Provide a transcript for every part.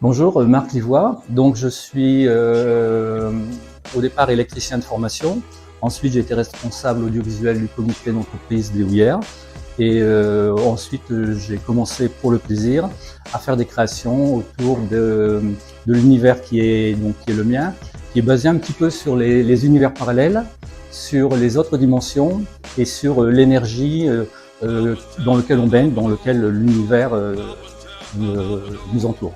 Bonjour, Marc Livois. Donc je suis au départ électricien de formation. Ensuite j'ai été responsable audiovisuel du comité d'entreprise des Houillères. Et ensuite j'ai commencé pour le plaisir à faire des créations autour de l'univers qui est le mien, qui est basé un petit peu sur les univers parallèles, sur les autres dimensions et sur l'énergie dans lequel on baigne, dans lequel l'univers nous entoure.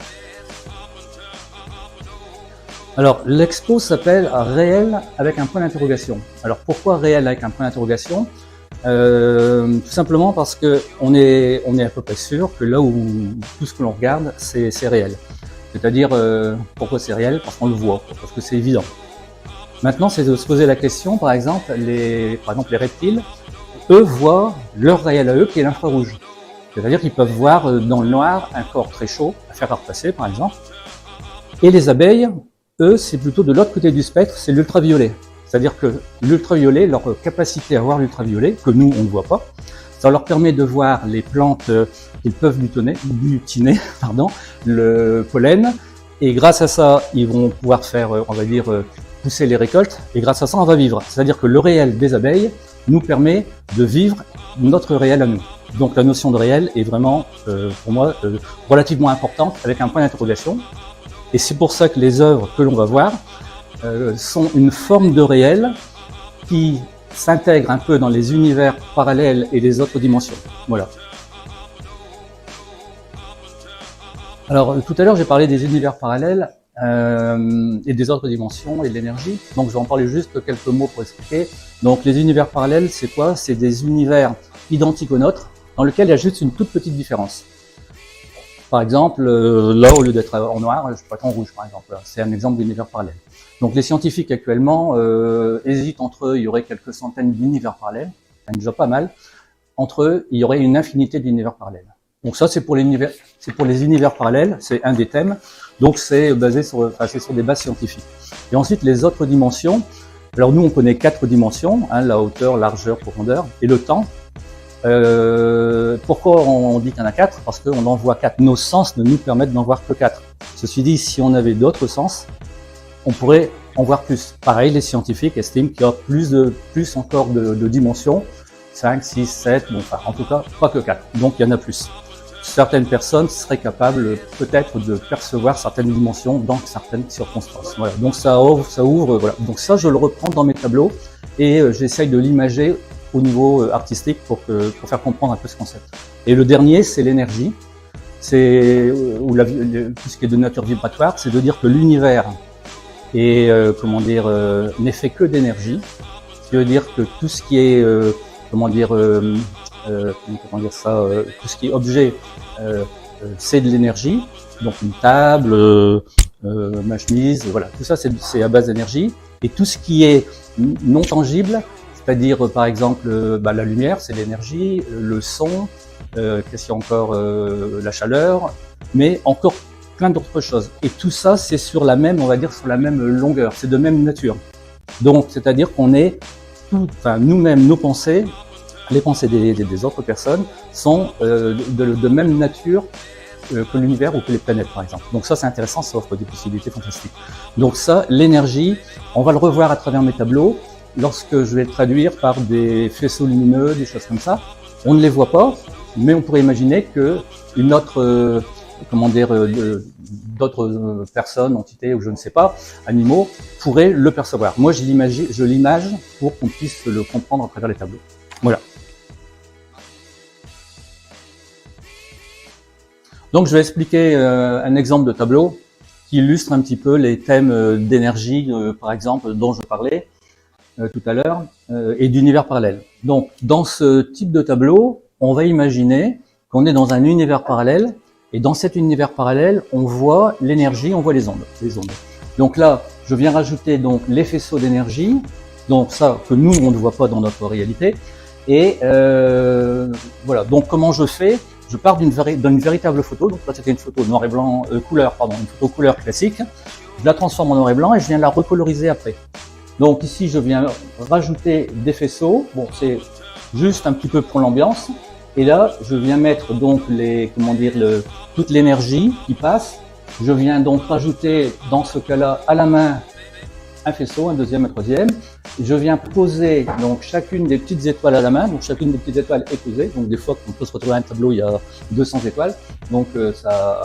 Alors, l'expo s'appelle Réel avec un point d'interrogation. Alors, pourquoi Réel avec un point d'interrogation? Tout simplement parce que on est à peu près sûr que là où tout ce que l'on regarde, c'est réel. C'est-à-dire, pourquoi c'est réel? Parce qu'on le voit, parce que c'est évident. Maintenant, c'est de se poser la question, par exemple, les reptiles, eux voient leur réel à eux qui est l'infrarouge. C'est-à-dire qu'ils peuvent voir dans le noir un corps très chaud, à faire repasser par exemple. Et les abeilles, eux, c'est plutôt de l'autre côté du spectre, c'est l'ultraviolet. C'est-à-dire que l'ultraviolet, leur capacité à voir l'ultraviolet, que nous, on ne voit pas, ça leur permet de voir les plantes qu'ils peuvent butiner, le pollen. Et grâce à ça, ils vont pouvoir faire, on va dire, pousser les récoltes. Et grâce à ça, on va vivre. C'est-à-dire que le réel des abeilles nous permet de vivre notre réel à nous. Donc la notion de réel est vraiment, pour moi, relativement importante, avec un point d'interrogation. Et c'est pour ça que les œuvres que l'on va voir sont une forme de réel qui s'intègre un peu dans les univers parallèles et les autres dimensions. Voilà. Alors tout à l'heure j'ai parlé des univers parallèles et des autres dimensions et de l'énergie. Donc je vais en parler juste quelques mots pour expliquer. Donc les univers parallèles, c'est quoi? C'est des univers identiques aux nôtres, dans lesquels il y a juste une toute petite différence. Par exemple, là, au lieu d'être en noir, je peux être en rouge, par exemple. C'est un exemple d'univers parallèle. Donc, les scientifiques actuellement hésitent entre eux. Il y aurait quelques centaines d'univers parallèles, c'est déjà pas mal. Entre eux, il y aurait une infinité d'univers parallèles. Donc ça, c'est pour les univers parallèles. C'est un des thèmes. Donc, c'est basé sur des bases scientifiques. Et ensuite, les autres dimensions. Alors, nous, on connaît 4 dimensions, hein, la hauteur, largeur, profondeur et le temps. Pourquoi on dit qu'il y en a 4? Parce qu'on en voit 4. Nos sens ne nous permettent d'en voir que 4. Ceci dit, si on avait d'autres sens, on pourrait en voir plus. Pareil, les scientifiques estiment qu'il y a plus encore de dimensions. 5, 6, 7, bon, enfin, en tout cas, pas que 4. Donc, il y en a plus. Certaines personnes seraient capables peut-être de percevoir certaines dimensions dans certaines circonstances. Voilà. Donc, ça ouvre, voilà. Donc, ça, je le reprends dans mes tableaux et j'essaye de l'imager au niveau artistique pour faire comprendre un peu ce concept. Et le dernier, c'est l'énergie. C'est tout ce qui est de nature vibratoire, c'est de dire que l'univers est n'est fait que d'énergie. Ce qui veut dire que tout ce qui est tout ce qui est objet, c'est de l'énergie. Donc une table, ma chemise, voilà, tout ça c'est à base d'énergie. Et tout ce qui est non tangible, c'est-à-dire, par exemple, la lumière, c'est l'énergie, le son, qu'est-ce qu'il y a encore, la chaleur, mais encore plein d'autres choses. Et tout ça, c'est sur la même, on va dire, sur la même longueur, c'est de même nature. Donc, c'est-à-dire qu'on est nous-mêmes, nos pensées, les pensées des autres personnes sont de même nature que l'univers ou que les planètes, par exemple. Donc ça, c'est intéressant, ça offre des possibilités fantastiques. Donc ça, l'énergie, on va le revoir à travers mes tableaux. Lorsque je vais le traduire par des faisceaux lumineux, des choses comme ça, on ne les voit pas, mais on pourrait imaginer que une autre, d'autres personnes, entités ou je ne sais pas, animaux, pourraient le percevoir. Moi, je l'image pour qu'on puisse le comprendre à travers les tableaux. Voilà. Donc, je vais expliquer un exemple de tableau qui illustre un petit peu les thèmes d'énergie, par exemple, dont je parlais tout à l'heure, et d'univers parallèle. Donc, dans ce type de tableau, on va imaginer qu'on est dans un univers parallèle, et dans cet univers parallèle, on voit l'énergie, on voit les ondes. Donc là, je viens rajouter donc les faisceaux d'énergie, donc ça que nous on ne voit pas dans notre réalité. Et voilà. Donc comment je fais? Je pars d'une véritable photo. Donc là, c'était une photo noir et blanc, une photo couleur classique. Je la transforme en noir et blanc et je viens la recoloriser après. Donc ici, je viens rajouter des faisceaux. Bon, c'est juste un petit peu pour l'ambiance. Et là, je viens mettre donc toute l'énergie qui passe Je viens donc rajouter, dans ce cas-là, à la main, un faisceau, un deuxième, un troisième. Je viens poser donc chacune des petites étoiles à la main. Donc chacune des petites étoiles est posée. Donc des fois, on peut se retrouver à un tableau, il y a 200 étoiles. Donc ça,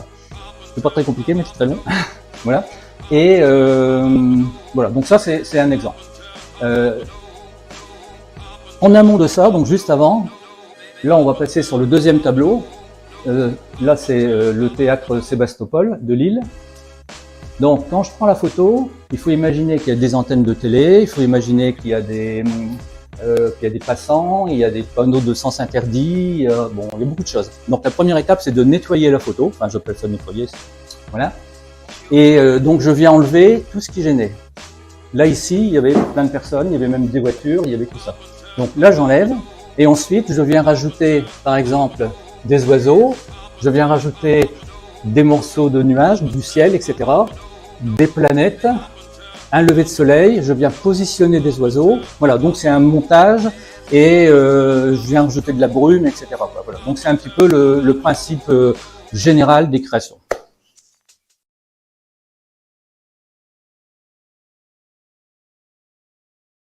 c'est pas très compliqué, mais c'est très long. Voilà. Et voilà. Donc ça, c'est un exemple. En amont de ça, donc juste avant, là, on va passer sur le deuxième tableau. Là, c'est le théâtre Sébastopol de Lille. Donc, quand je prends la photo, il faut imaginer qu'il y a des antennes de télé, il faut imaginer qu'il y a des passants, il y a des panneaux de sens interdits, bon, il y a beaucoup de choses. Donc, la première étape, c'est de nettoyer la photo. Enfin, j'appelle ça nettoyer. Voilà. Et donc, je viens enlever tout ce qui gênait. Là, ici, il y avait plein de personnes, il y avait même des voitures, il y avait tout ça. Donc là, j'enlève. Et ensuite, je viens rajouter, par exemple, des oiseaux. Je viens rajouter des morceaux de nuages, du ciel, etc. Des planètes, un lever de soleil. Je viens positionner des oiseaux. Voilà, donc c'est un montage. Et je viens rajouter de la brume, etc. Voilà. Donc c'est un petit peu le principe général des créations.